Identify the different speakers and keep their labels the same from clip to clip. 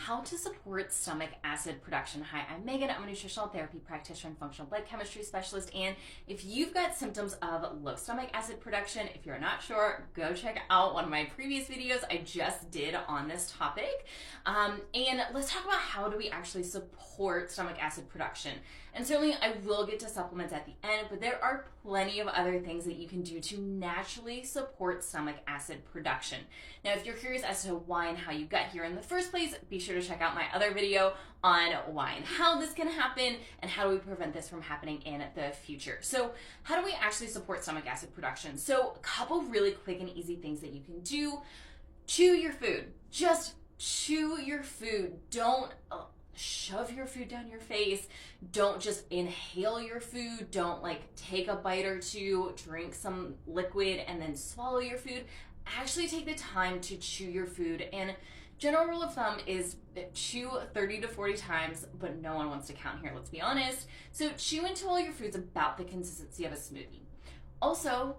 Speaker 1: how to support stomach acid production. Hi, I'm Megan. I'm a nutritional therapy practitioner and functional blood chemistry specialist. And if you've got symptoms of low stomach acid production, if you're not sure, go check out one of my previous videos I just did on this topic. And let's talk about how do we actually support stomach acid production. And certainly I will get to supplements at the end, but there are plenty of other things that you can do to naturally support stomach acid production. Now, if you're curious as to why and how you got here in the first place, be sure to check out my other video on why and how this can happen and how do we prevent this from happening in the future. So how do we actually support stomach acid production? So a couple really quick and easy things that you can do. Chew your food. Just chew your food. Don't shove your food down your face. Don't just inhale your food. Don't take a bite or two, drink some liquid, and then swallow your food. Actually take the time to chew your food. And general rule of thumb is chew 30 to 40 times, but no one wants to count here, let's be honest. So chew until your food's about the consistency of a smoothie. Also,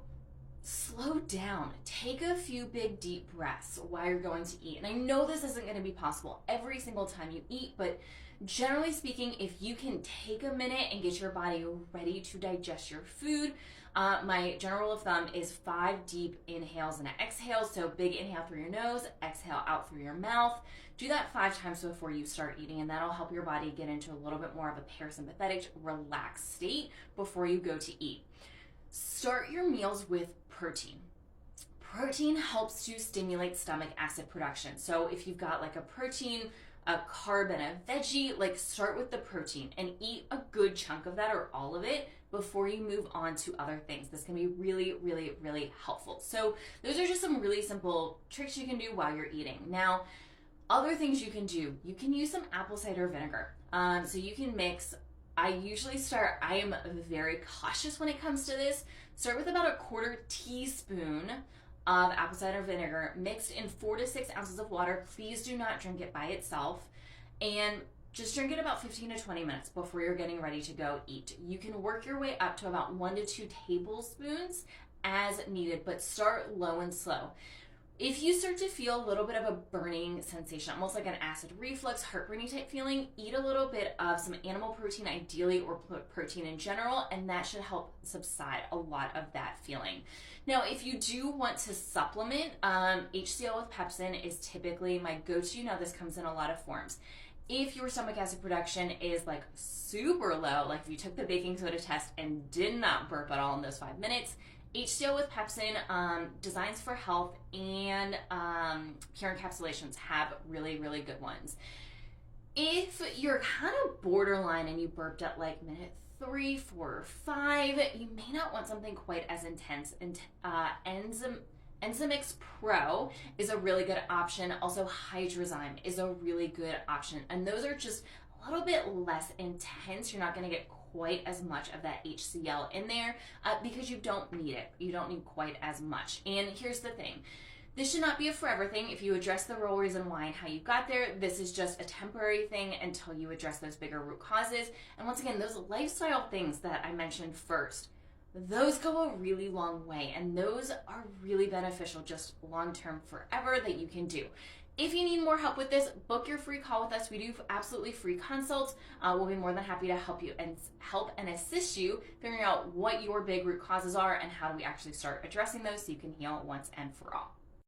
Speaker 1: slow down. Take a few big deep breaths while you're going to eat. And I know this isn't going to be possible every single time you eat, but generally speaking, if you can take a minute and get your body ready to digest your food, my general rule of thumb is 5 deep inhales and exhales. So big inhale through your nose, exhale out through your mouth. Do that 5 times before you start eating, and that'll help your body get into a little bit more of a parasympathetic, relaxed state before you go to eat. Start your meals with protein. Protein helps to stimulate stomach acid production. So if you've got a protein, a carb, and a veggie, start with the protein and eat a good chunk of that or all of it before you move on to other things. This can be really, really, really helpful. So those are just some really simple tricks you can do while you're eating. Now, other things you can do, you can use some apple cider vinegar. So you can mix. I am very cautious when it comes to this. Start with about a 1/4 teaspoon of apple cider vinegar mixed in 4 to 6 ounces of water. Please do not drink it by itself. And just drink it about 15 to 20 minutes before you're getting ready to go eat. You can work your way up to about 1 to 2 tablespoons as needed, but start low and slow. If you start to feel a little bit of a burning sensation, almost like an acid reflux, heartburny type feeling, eat a little bit of some animal protein ideally, or protein in general, and that should help subside a lot of that feeling. Now, if you do want to supplement, HCl with pepsin is typically my go-to. Now, this comes in a lot of forms. If your stomach acid production is super low, if you took the baking soda test and did not burp at all in those 5 minutes, HCl with pepsin, Designs for Health, and Pure Encapsulations have really, really good ones. If you're kind of borderline and you burped at minute 3, 4, or 5, you may not want something quite as intense. And Enzymix Pro is a really good option. Also, Hydrozyme is a really good option. And those are just a little bit less intense. You're not going to get quite as much of that HCl in there because you don't need it. You don't need quite as much. And here's the thing. This should not be a forever thing. If you address the real reason why and how you got there, this is just a temporary thing until you address those bigger root causes. And once again, those lifestyle things that I mentioned first, those go a really long way, and those are really beneficial just long-term forever that you can do. If you need more help with this, book your free call with us. We do absolutely free consults. We'll be more than happy to help you and assist you figuring out what your big root causes are and how do we actually start addressing those so you can heal once and for all.